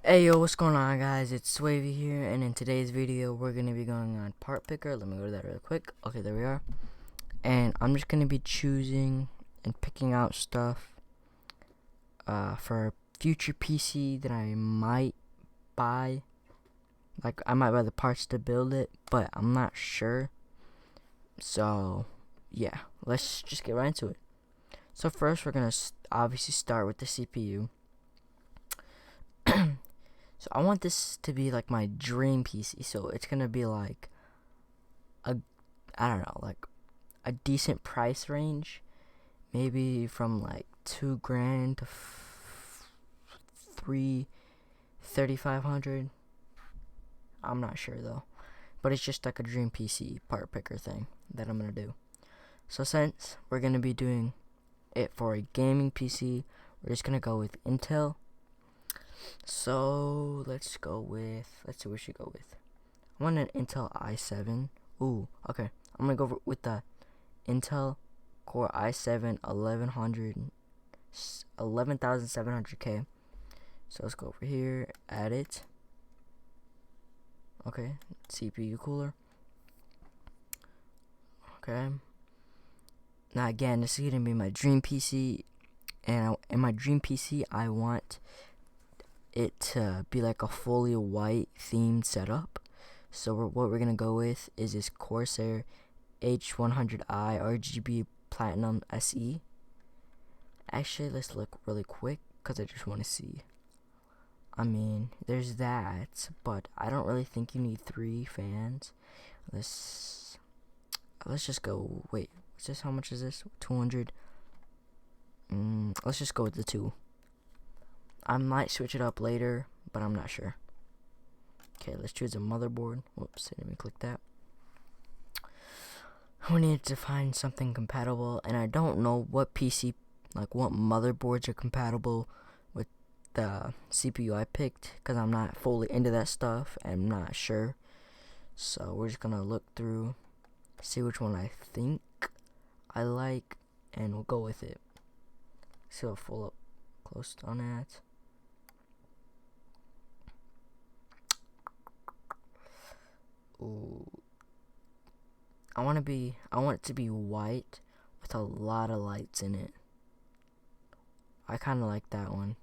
Hey yo, what's going on guys? It's Swavy here, and in today's video we're going to be going on Part Picker. Let me go to that real quick. Okay, there we are. And I'm just going to be choosing and picking out stuff for a future PC that I might buy. Like, I might buy the parts to build it, but I'm not sure. So, yeah, let's just get right into it. So first we're going to obviously start with the CPU. So I want this to be like my dream PC. So it's gonna be like I don't know, like a decent price range, maybe from like 2 grand to 3,500. I'm not sure though, but it's just like a dream PC part picker thing that I'm gonna do. So since we're gonna be doing it for a gaming PC, we're just gonna go with Intel. So let's see what we should go with. I want an Intel i7. Ooh, okay. I'm gonna go with the Intel Core i7 11700K. So let's go over here, add it. Okay, CPU cooler. Okay. Now again, this is gonna be my dream PC, and in my dream PC, I want it to be like a fully white themed setup. So what we're gonna go with is this Corsair H100i RGB Platinum SE. Actually, let's look really quick because I just want to see. I mean, there's that, but I don't really think you need 3 fans. Let's just go. Wait, what's this? How much is this? 200. Let's just go with the 2. I might switch it up later, but I'm not sure. Okay, let's choose a motherboard. Whoops, I didn't even click that. We need to find something compatible, and I don't know what PC, like what motherboards are compatible with the CPU I picked, because I'm not fully into that stuff, and I'm not sure. So we're just gonna look through, see which one I think I like, and we'll go with it. See how full up close on that. Ooh. I want it to be white with a lot of lights in it. I kind of like that one.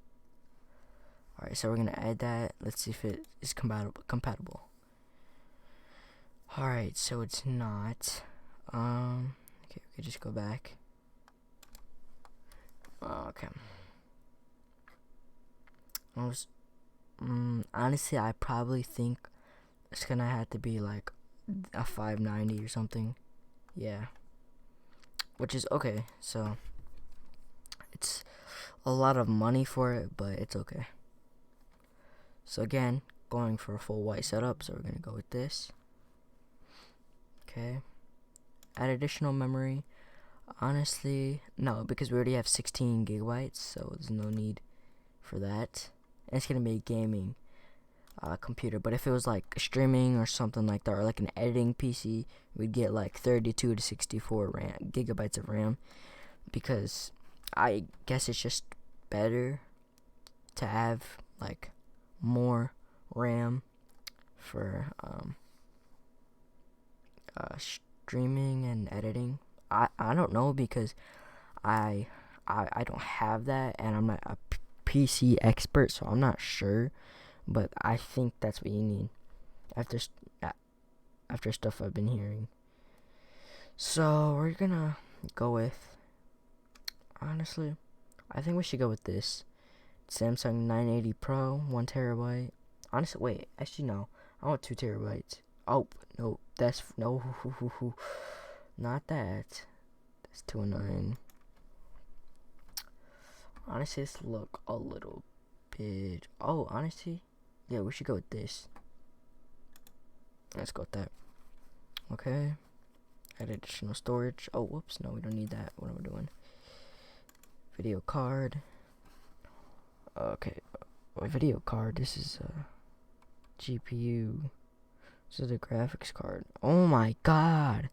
Alright, so we're going to add that. Let's see if it is compatible. Alright, so it's not. Okay, we can just go back. Okay. Honestly, I probably think it's going to have to be like a 590 or something. Yeah. Which is okay, so it's a lot of money for it, but it's okay. So again, going for a full white setup, so we're gonna go with this. Okay. Add additional memory. Honestly, no, because we already have 16 gigabytes, so there's no need for that. And it's gonna be a gaming computer, but if it was like streaming or something like that, or like an editing PC, we'd get like 32 to 64 gigabytes of RAM, because I guess it's just better to have like more RAM for streaming and editing. I don't know, because I don't have that, and I'm not a PC expert, so I'm not sure, but I think that's what you need after stuff I've been hearing. So we're gonna go with, honestly, I think we should go with this Samsung 980 Pro, 1 TB. Honestly, wait, actually no, I want 2 TB. Oh no, that's no, not that. That's 209. Honestly, this look a little bit. Oh, honestly, yeah, we should go with this. Let's go with that. Okay. Add additional storage. Oh, whoops, no, we don't need that. What am I doing? Video card. Okay, a video card. This is a GPU. This is a graphics card. Oh my god,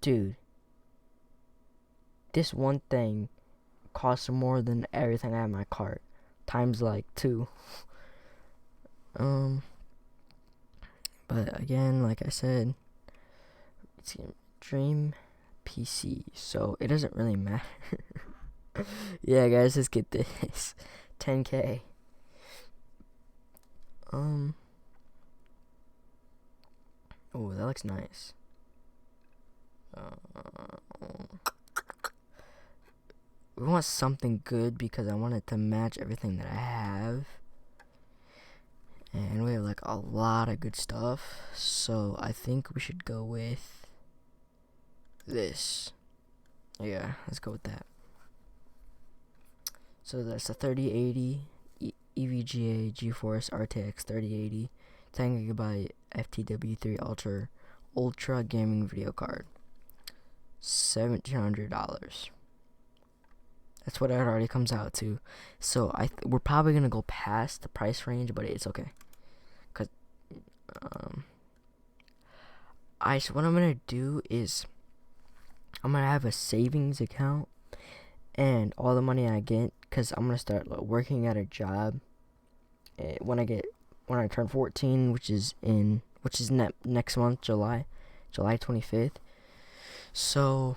dude, this one thing costs more than everything I have in my cart, times like 2. But again, like I said, it's a dream PC, so it doesn't really matter. Yeah, guys, let's get this. 10K. Oh, that looks nice. We want something good because I want it to match everything that I have. And we have like a lot of good stuff. So I think we should go with this. Yeah, let's go with that. So that's a 3080 EVGA GeForce RTX 3080 10GB FTW3 Ultra gaming video card. $1,700. That's what it already comes out to. So we're probably gonna go past the price range, but it's okay. Cause what I'm gonna do is I'm gonna have a savings account, and all the money I get, cause I'm gonna start working at a job when I turn 14, which is next month, July 25th. So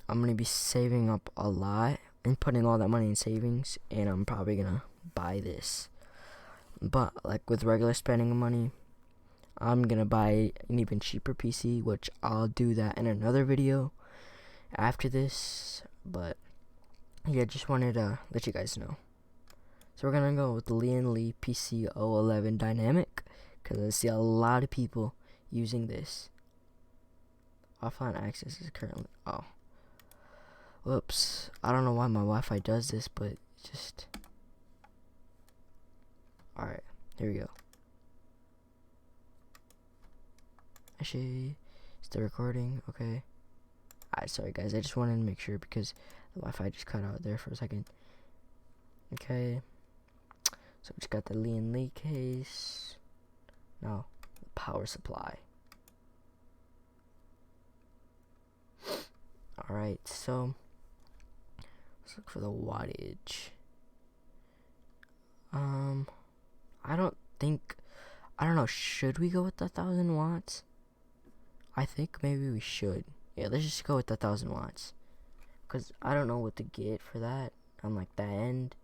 I'm gonna be saving up a lot and putting all that money in savings, and I'm probably gonna buy this. But like with regular spending money, I'm gonna buy an even cheaper PC, which I'll do that in another video after this. But yeah, just wanted to let you guys know. So we're gonna go with the Lian Li PC011 Dynamic, because I see a lot of people using this. Offline access is currently, whoops, I don't know why my Wi-Fi does this, but just, alright, here we go. Actually, still recording, okay. Alright, sorry guys, I just wanted to make sure because the Wi-Fi just cut out there for a second. Okay, so we just got the Lian Li case. Now, the power supply. Alright, so let's look for the wattage. I don't know, should we go with the 1000 watts? I think maybe we should. Yeah, let's just go with the 1000 watts. Because I don't know what to get for that on like that end.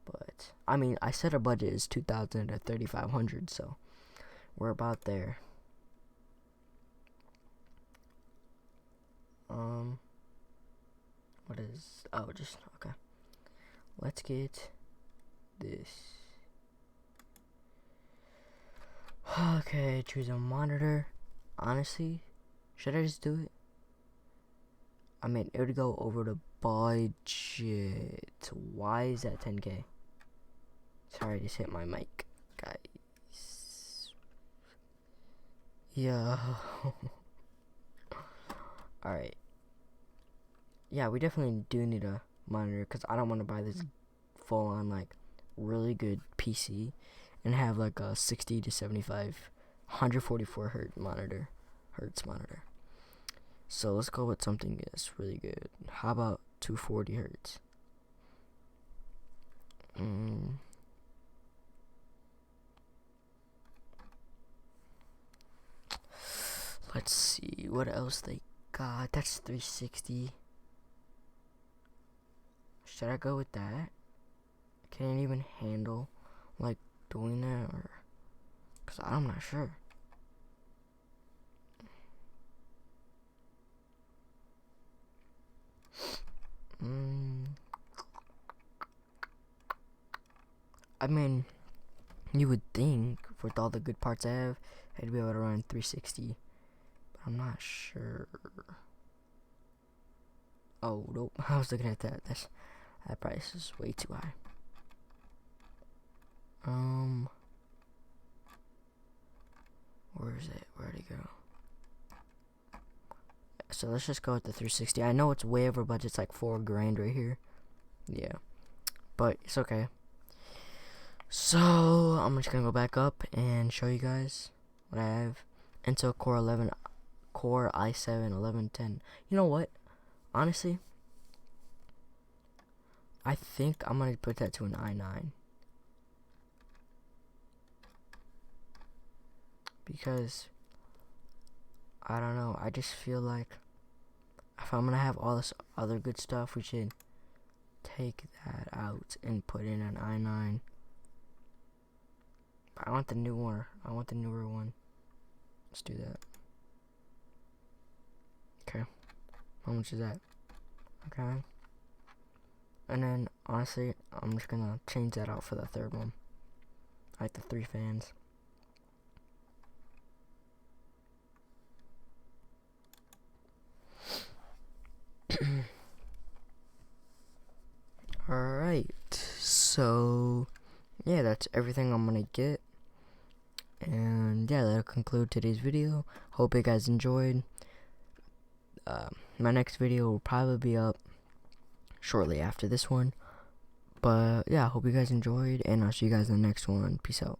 But, I mean, I said our budget is 2,000 to 3,500, so we're about there. What is, just, okay. Let's get this. Okay, choose a monitor. Honestly, should I just do it? I mean, it would go over the budget. Why is that 10K? Sorry, I just hit my mic, guys. Yeah. Alright. Yeah, we definitely do need a monitor, because I don't want to buy this full-on, like, really good PC and have, like, a 60 to 75, 144 hertz monitor. So, let's go with something that's really good. How about 240 hertz? Let's see what else they got. That's 360. Should I go with that? Can it even handle like doing that, or because I'm not sure. I mean, you would think with all the good parts I have, I'd be able to run 360, but I'm not sure. Oh nope, I was looking at that. That price is way too high. Where is it? Where'd it go? So let's just go with the 360. I know it's way over budget. It's like $4,000 right here. Yeah, but it's okay. So I'm just gonna go back up and show you guys what I have. Intel Core i7 1110. You know what? Honestly, I think I'm gonna put that to an i9. because I don't know, I just feel like if I'm gonna have all this other good stuff, we should take that out and put in an i9. But I want the newer one. Let's do that. Okay. How much is that? Okay. And then, honestly, I'm just gonna change that out for the third one. I like the 3 fans. Alright, so yeah, that's everything I'm gonna get. And yeah, that'll conclude today's video. Hope you guys enjoyed. My next video will probably be up shortly after this one. But yeah, I hope you guys enjoyed, and I'll see you guys in the next one. Peace out.